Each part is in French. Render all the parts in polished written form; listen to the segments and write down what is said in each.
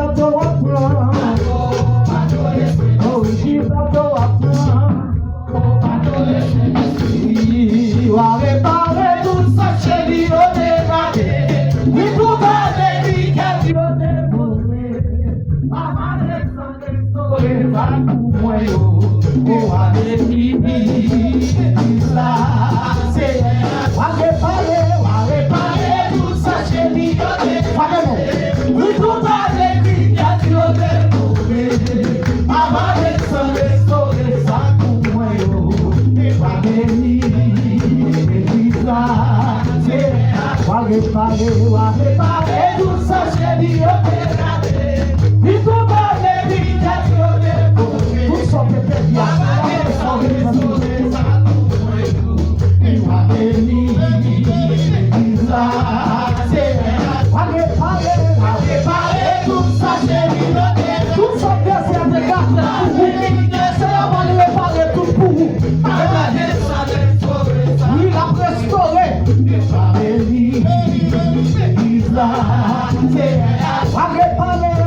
bateau apprend. Oh, si bateau apprend. Il va réparer tout ça chez lui au dégradé. Oui, tout va les qu'elle dit au dévoré. Maman, les va tout moyo. Oh, allez, bibi, là. C'est va réparer tout ça chez lui au dégradé. Oui, tout va les qu'elle dit au dévoré. Maman, restaurer ça tout moyo. Va réparer tout ça chez lui au dégradé. Il faut pas les vies tout ça peut être bien. Restaurer ça tout moyo. Il va bénir l'église là. Va réparer tout ça chez lui au dégradé. Tout ça peut être bien. C'est avant de réparer tout pour vous. Oui, la restaurer.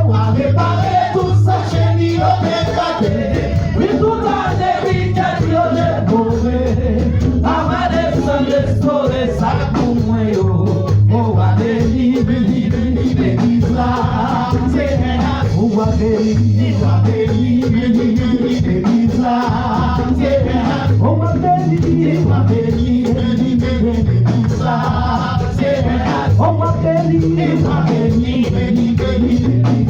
Va réparer tout ça chez lui au dégradé. Oui, tout a des qu'elle dit au dévoré. Maman descend restaurer ça pour moi. Oh, va bénir l'église là. Oh, va bénir l'église là. Oh, va bénir l'église là. Oh, ma béni, ma béni, béni, béni, béni,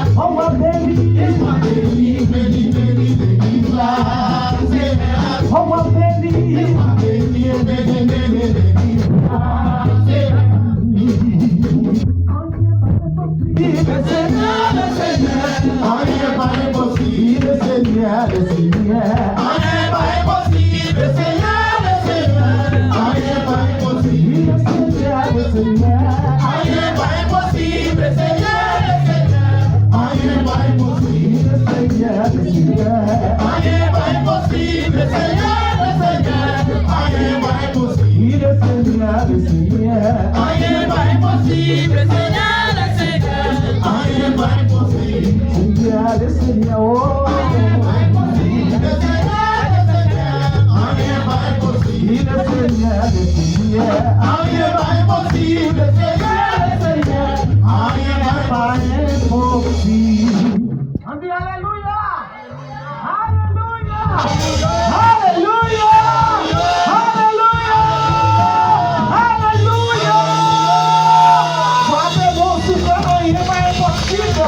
oh, ma béni, ma béni, béni, béni, béni, oh, ma béni, ma béni, béni, béni, béni, le Seigneur, le Seigneur, rien pas impossible, le Seigneur, le Seigneur, rien pas impossible, le Seigneur, le Seigneur, rien pas impossible, le Seigneur, le Seigneur, rien pas impossible, le Seigneur, le Seigneur, rien pas impossible, le Seigneur, le Seigneur, rien pas impossible, le Seigneur, le Seigneur, rien pas impossible, le Seigneur, le Seigneur, rien pas impossible, le Seigneur, le Seigneur. I am my possible. Seigneur, le Seigneur, oh. I am my possible. Le Seigneur, I am my possible. Le Seigneur, le Seigneur, I am my possible. Le Seigneur, le Seigneur, I am my possible. On dit alléluia. Alléluia. Alléluia. Alléluia. Alléluia. Sois bon, souverain, il est pas impossible.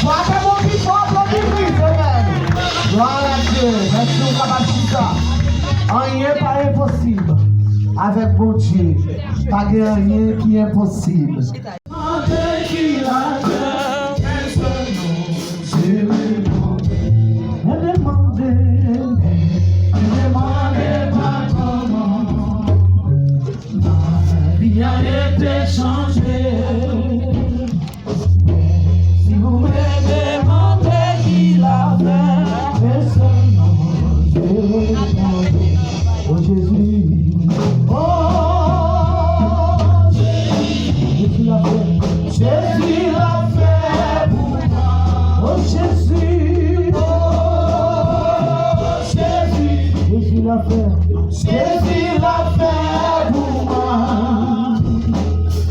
Sois bon, qui soit applaudi, Seigneur. Gloire à Dieu. Merci au capacité. Rien n'est pas impossible. Avec bon Dieu, pas de rien qui est impossible. Changé. Si vous me demandez qui l'a fait, personne je répondrai. Oh Jésus, oh Jésus l'a fait, Jésus l'a fait pour moi. Oh Jésus, oh Jésus, Jésus l'a fait, Jésus l'a fait pour moi.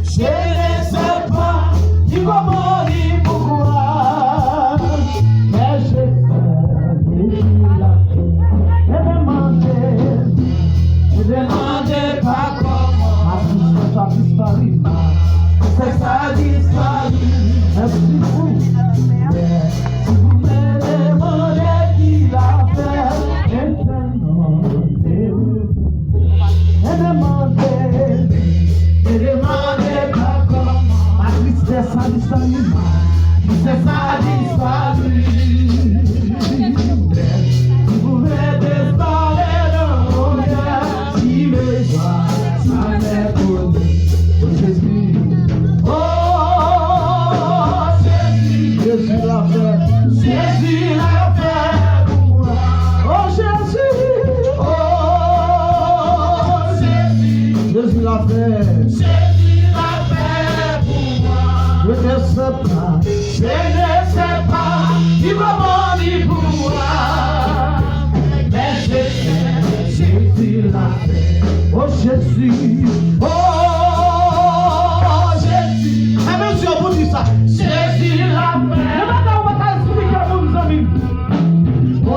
Je ne sais pas du comment ni pourquoi, mais je fais la paix. Ne demandez pas comment ma tristesse a disparu. C'est ça disparu. Merci vous. Si vous me demandez qui l'a fait, maintenant c'est vous. Ne demandez pas comment ma tristesse a disparu. Tristesse a disparu. Si vous me déparlez de mon cœur, si mes joies ça m'est connu. Oh Jésus, oh Jésus, Jésus l'a fait, Jésus l'a fait pour moi. Oh Jésus, oh Jésus, Jésus l'a fait. Jésus l'a fait pour moi. Je descends sais pas, il va m'en pouvoir. Mais je sais, Jésus l'a fait. Oh Jésus, oh Jésus. Ah même si on vous dit ça, Jésus l'a fait. Maintenant on va t'expliquer pour nous amis. Oh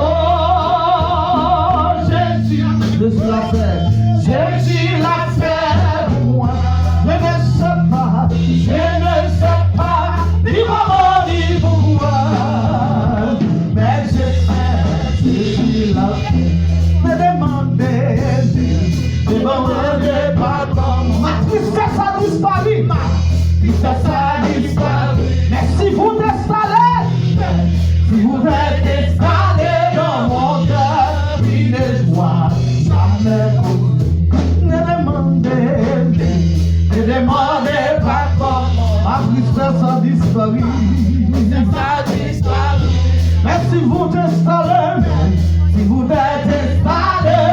Jésus, Jésus l'a fait. Jésus l'a fait pour moi. Je ne sais pas, ni comment ni pourquoi. Mais je sais, Jésus l'a fait. Me demandez pardon. Ma tristesse a disparu. Mais si vous installez, dans mon cœur, une joie, jamais ne demandez pas comment. Ma tristesse a disparu. Mais si vous installez,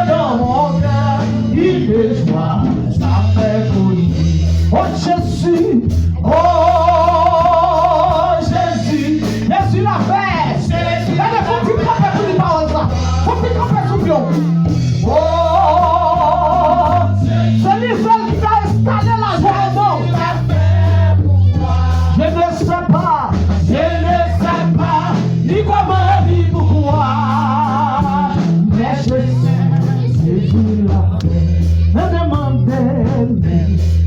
dans mon cœur, il est joie, ça fait connu. Oh Jésus, Jésus l'a fait. Il y a des fois qui campent pour les paroles là. Faut qu'ils campent sous pion. Oh, c'est lui seul qui a installé la joie au monde. Je ne sais pas, ni comment ni pourquoi. Mais je sais, Jésus l'a fait.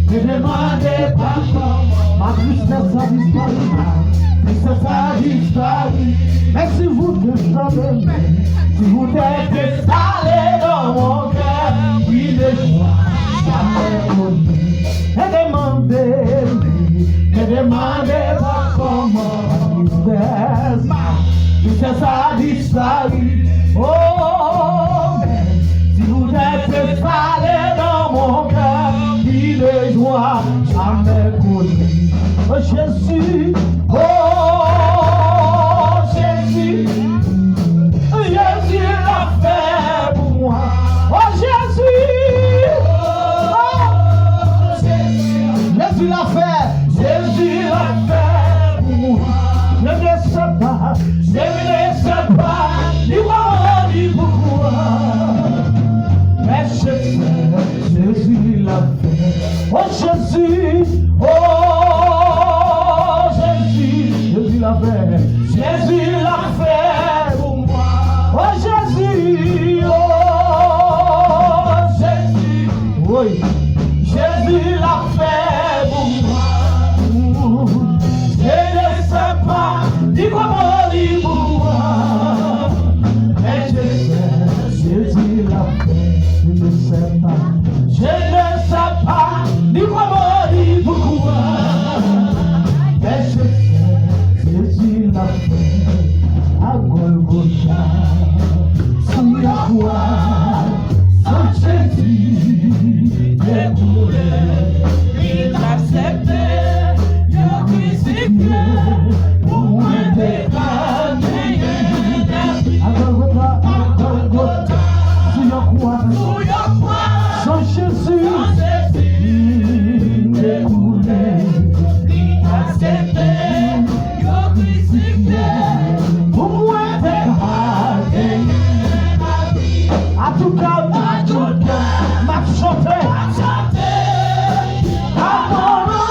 Ne demandez pas comment. Ma tristesse a disparu. Mais si vous êtes installé dans mon cœur, il est joie, jamais connu. Ne demandez pas comment. Tristesse a disparu. Oh, mais si vous êtes installé dans mon cœur, il est joie, jamais connu. Oh Jésus, oh Jésus, Jésus l'a fait pour moi. Oh Jésus, oh Jésus, Jésus l'a fait pour moi. Je ne sais pas, ni comment ni pourquoi. Mais je sais, Jésus l'a fait. Oh Jésus, oh Jésus l'a fait. Jésus l'a fait pour moi. Oh Jésus, oh Jésus, oui. Jésus l'a fait pour moi. Je ne sais pas, ni comment ni pourquoi. Mais je sais, Jésus l'a fait. Je ne sais pas, ni comment ni pourquoi. Mais je sais, Jésus l'a fait. À Golgotha, sous la croix, sans Jésus, découlé, il acceptait, il a crucifié, pour moi déclarer. À Golgotha, sous la croix, sans Jésus, il découlé, il acceptait, il a crucifié. À tout cas, m'a chanté. À mon nom,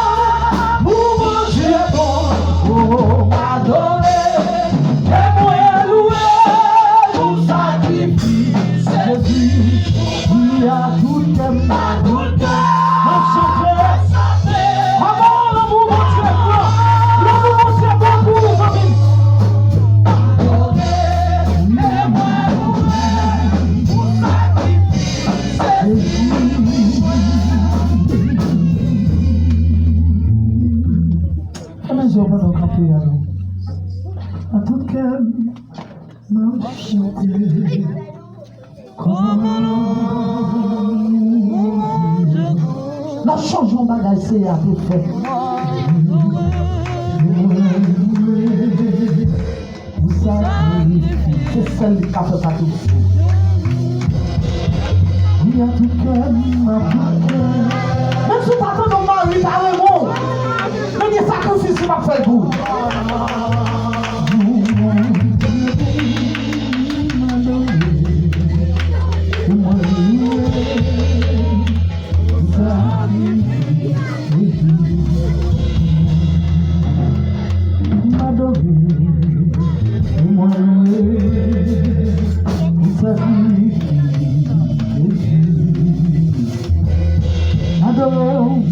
mon Dieu bon, oh, m'adorer. Et moi louer, mon sacrifice. Jésus, il a tout que m'a chanté. À mon nom, mon Dieu bon, l'amour c'est bon pour nous amis. Je vais donc camper alors. À tout cœur, m'a chanté. La changeons bagage, c'est à peu près. Vous savez, c'est celle qui a fait ça tout. Oui, à tout cœur, m'a chanté. Même si tu attends ton mari, t'as un mot. Mais il y a sacrifice. si m'a fait goût. Adoro,